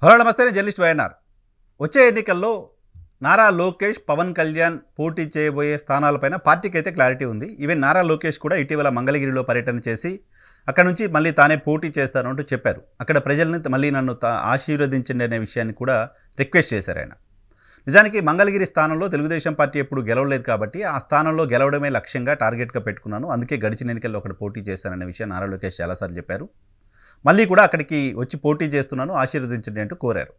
Hello నమస్తే, నేను journalist YNR. వచ్చే ఎన్నికల్లో నారా లోకేష్, పవన్ కళ్యాణ్ పోటీ చేయబోయే స్థానాలపైన పార్టీకి అయితే క్లారిటీ ఉంది. ఈవెన్ నారా లోకేష్ కూడా ఇటీవల మంగళగిరిలో పర్యటన చేసి అక్కడ నుంచి మళ్ళీ తానే పోటీ చేస్తాను అంటూ చెప్పారు. అక్కడ ప్రజల్ని మళ్ళీ నన్ను ఆశీర్వదించండి అనే విషయాన్ని కూడా రిక్వెస్ట్ చేశారు ఆయన. నిజానికి మంగళగిరి స్థానంలో తెలుగుదేశం పార్టీ ఎప్పుడు గెలవలేదు కాబట్టి ఆ స్థానంలో గెలవడమే లక్ష్యంగా టార్గెట్గా పెట్టుకున్నాను, అందుకే గడిచిన ఎన్నికల్లో అక్కడ పోటీ చేశాననే విషయం నారా లోకేష్ చాలాసార్లు చెప్పారు. మళ్ళీ కూడా అక్కడికి వచ్చి పోటీ చేస్తున్నాను, ఆశీర్వదించండి అంటూ కోరారు.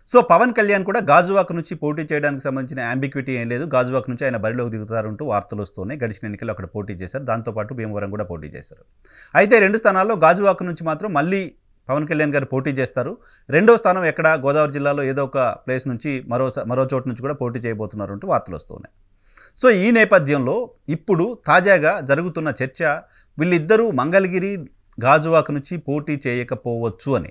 సో పవన్ కళ్యాణ్ కూడా గాజువాక నుంచి పోటీ చేయడానికి సంబంధించిన యాంబిక్విటీ ఏం లేదు, గాజువాక నుంచి ఆయన బరిలోకి దిగుతారంటూ వార్తలు వస్తున్నాయి. గడిచిన ఎన్నికల్లో అక్కడ పోటీ చేశారు, దాంతోపాటు భీమవరం కూడా పోటీ చేశారు. అయితే 2 స్థానాల్లో గాజువాక నుంచి మాత్రం మళ్ళీ పవన్ కళ్యాణ్ గారు పోటీ చేస్తారు. 2వ స్థానం ఎక్కడ, గోదావరి జిల్లాలో ఏదో ఒక ప్లేస్ నుంచి మరో చోటు నుంచి కూడా పోటీ చేయబోతున్నారు అంటూ వార్తలు వస్తున్నాయి. సో ఈ నేపథ్యంలో ఇప్పుడు తాజాగా జరుగుతున్న చర్చ వీళ్ళిద్దరూ మంగళగిరి, గాజువాక నుంచి పోటీ చేయకపోవచ్చు అని.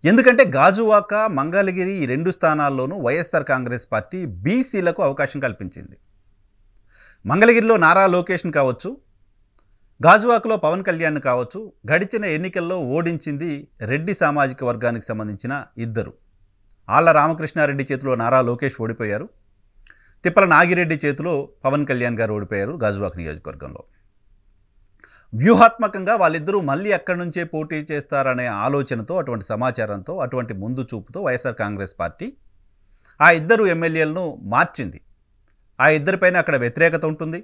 ఎందుకంటే గాజువాక, మంగళగిరి ఈ 2 స్థానాల్లోనూ వైఎస్ఆర్ కాంగ్రెస్ పార్టీ బీసీలకు అవకాశం కల్పించింది. మంగళగిరిలో నారా లోకేష్ని కావచ్చు, గాజువాకలో పవన్ కళ్యాణ్ కావచ్చు, గడిచిన ఎన్నికల్లో ఓడించింది రెడ్డి సామాజిక వర్గానికి సంబంధించిన ఇద్దరు. ఆళ్ల రామకృష్ణారెడ్డి చేతిలో నారా లోకేష్ ఓడిపోయారు, తిప్పల నాగిరెడ్డి చేతిలో పవన్ కళ్యాణ్ గారు ఓడిపోయారు గాజువాక నియోజకవర్గంలో. వ్యూహాత్మకంగా వాళ్ళిద్దరూ మళ్ళీ అక్కడి నుంచే పోటీ చేస్తారనే ఆలోచనతో, అటువంటి సమాచారంతో, అటువంటి ముందు చూపుతో వైఎస్ఆర్ కాంగ్రెస్ పార్టీ ఆ ఇద్దరు ఎమ్మెల్యేలను మార్చింది. ఆ ఇద్దరిపైన అక్కడ వ్యతిరేకత ఉంటుంది.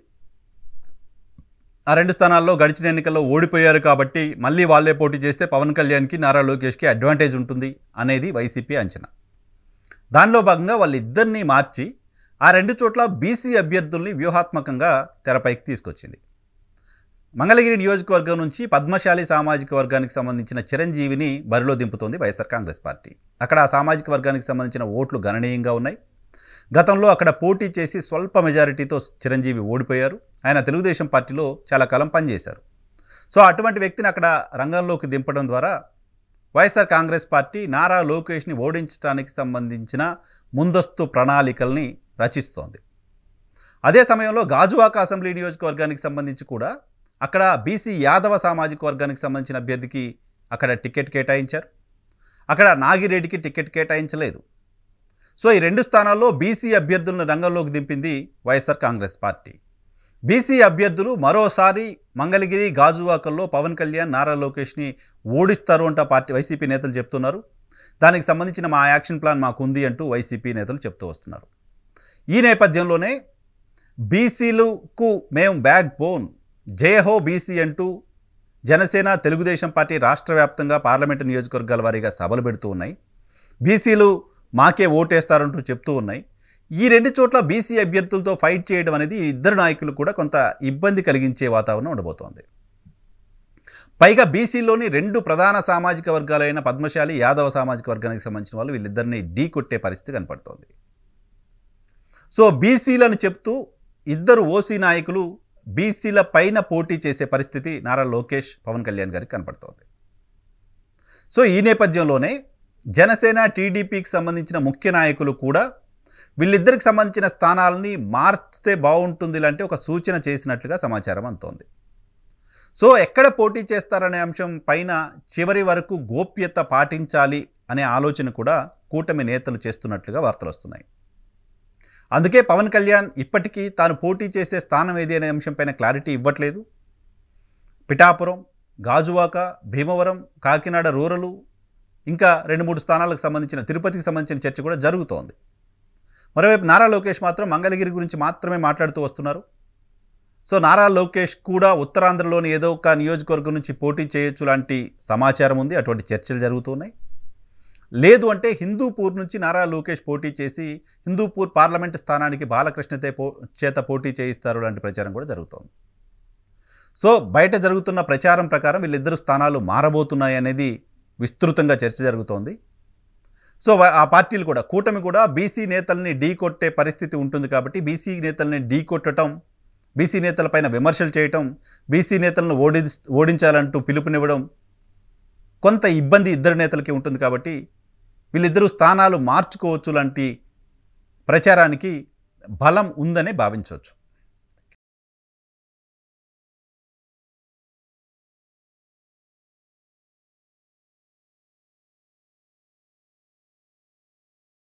ఆ 2 స్థానాల్లో గడిచిన ఎన్నికల్లో ఓడిపోయారు కాబట్టి మళ్ళీ వాళ్ళే పోటీ చేస్తే పవన్ కళ్యాణ్కి, నారా లోకేష్కి అడ్వాంటేజ్ ఉంటుంది అనేది వైసీపీ అంచనా. దానిలో భాగంగా వాళ్ళిద్దరినీ మార్చి ఆ 2 చోట్ల బీసీ అభ్యర్థుల్ని వ్యూహాత్మకంగా తెరపైకి తీసుకొచ్చింది. మంగళగిరి నియోజకవర్గం నుంచి పద్మశాలి సామాజిక వర్గానికి సంబంధించిన చిరంజీవిని బరిలో దింపుతోంది వైఎస్ఆర్ కాంగ్రెస్ పార్టీ. అక్కడ ఆ సామాజిక వర్గానికి సంబంధించిన ఓట్లు గణనీయంగా ఉన్నాయి. గతంలో అక్కడ పోటీ చేసి స్వల్ప మెజారిటీతో చిరంజీవి ఓడిపోయారు. ఆయన తెలుగుదేశం పార్టీలో చాలా కాలం పనిచేశారు. సో అటువంటి వ్యక్తిని అక్కడ రంగంలోకి దింపడం ద్వారా వైఎస్ఆర్ కాంగ్రెస్ పార్టీ నారా లోకేష్ని ఓడించడానికి సంబంధించిన ముందస్తు ప్రణాళికల్ని రచిస్తోంది. అదే సమయంలో గాజువాక అసెంబ్లీ నియోజకవర్గానికి సంబంధించి కూడా అక్కడ బీసీ యాదవ సామాజిక వర్గానికి సంబంధించిన అభ్యర్థికి అక్కడ టికెట్ కేటాయించారు, అక్కడ నాగిరెడ్డికి టికెట్ కేటాయించలేదు. సో ఈ 2 స్థానాల్లో బీసీ అభ్యర్థులను రంగంలోకి దింపింది వైఎస్ఆర్ కాంగ్రెస్ పార్టీ. బీసీ అభ్యర్థులు మరోసారి మంగళగిరి, గాజువాకల్లో పవన్ కళ్యాణ్, నారా లోకేష్ని ఓడిస్తారు అంట వైసీపీ నేతలు చెప్తున్నారు. దానికి సంబంధించిన మా యాక్షన్ ప్లాన్ మాకుంది అంటూ వైసీపీ నేతలు చెప్తూ వస్తున్నారు. ఈ నేపథ్యంలోనే బీసీలకు మేము బ్యాక్ బోన్, జయహో బీసీ అంటూ జనసేన, తెలుగుదేశం పార్టీ రాష్ట్ర వ్యాప్తంగా పార్లమెంటు నియోజకవర్గాల వారీగా సభలు పెడుతూ ఉన్నాయి. బీసీలు మాకే ఓటేస్తారంటూ చెప్తూ ఉన్నాయి. ఈ 2 చోట్ల బీసీ అభ్యర్థులతో ఫైట్ చేయడం అనేది ఇద్దరు నాయకులు కూడా కొంత ఇబ్బంది కలిగించే వాతావరణం ఉండబోతోంది. పైగా బీసీలోని 2 ప్రధాన సామాజిక వర్గాలైన పద్మశాలి, యాదవ సామాజిక వర్గానికి సంబంధించిన వాళ్ళు వీళ్ళిద్దరిని ఢీ కొట్టే పరిస్థితి కనపడుతోంది. సో బీసీలను చెప్తూ ఇద్దరు ఓసీ నాయకులు బీసీల పైన పోటీ చేసే పరిస్థితి నారా లోకేష్, పవన్ కళ్యాణ్ గారికి కనపడుతోంది. సో ఈ నేపథ్యంలోనే జనసేన, టీడీపీకి సంబంధించిన ముఖ్య నాయకులు కూడా వీళ్ళిద్దరికి సంబంధించిన స్థానాలని మార్చితే బాగుంటుంది లాంటి ఒక సూచన చేసినట్లుగా సమాచారం అందుతోంది. సో ఎక్కడ పోటీ చేస్తారనే అంశం పైన చివరి వరకు గోప్యత పాటించాలి అనే ఆలోచన కూడా కూటమి నేతలు చేస్తున్నట్లుగా వార్తలు వస్తున్నాయి. అందుకే పవన్ కళ్యాణ్ ఇప్పటికీ తాను పోటీ చేసే స్థానం ఏది అనే అంశంపైన క్లారిటీ ఇవ్వట్లేదు. పిఠాపురం, గాజువాక, భీమవరం, కాకినాడ రూరలు, ఇంకా 2-3 స్థానాలకు సంబంధించిన, తిరుపతికి సంబంధించిన చర్చ కూడా జరుగుతోంది. మరోవైపు నారా లోకేష్ మాత్రం మంగళగిరి గురించి మాత్రమే మాట్లాడుతూ వస్తున్నారు. సో నారా లోకేష్ కూడా ఉత్తరాంధ్రలోని ఏదో ఒక నియోజకవర్గం నుంచి పోటీ చేయొచ్చు లాంటి సమాచారం ఉంది, అటువంటి చర్చలు జరుగుతున్నాయి. లేదు అంటే హిందూపూర్ నుంచి నారా లోకేష్ పోటీ చేసి హిందూపూర్ పార్లమెంటు స్థానానికి బాలకృష్ణ చేత పోటీ చేయిస్తారు లాంటి ప్రచారం కూడా జరుగుతోంది. సో బయట జరుగుతున్న ప్రచారం ప్రకారం వీళ్ళిద్దరు స్థానాలు మారబోతున్నాయి అనేది విస్తృతంగా చర్చ జరుగుతోంది. సో ఆ పార్టీలు కూడా, కూటమి కూడా బీసీ నేతల్ని ఢీ కొట్టే పరిస్థితి ఉంటుంది కాబట్టి బీసీ నేతల్ని ఢీ కొట్టడం, బీసీ నేతలపైన విమర్శలు చేయటం, బీసీ నేతలను ఓడించాలంటూ పిలుపునివ్వడం కొంత ఇబ్బంది ఇద్దరు నేతలకి ఉంటుంది కాబట్టి వీళ్ళిద్దరూ స్థానాలు మార్చుకోవచ్చు లాంటి ప్రచారానికి బలం ఉందనే భావించవచ్చు.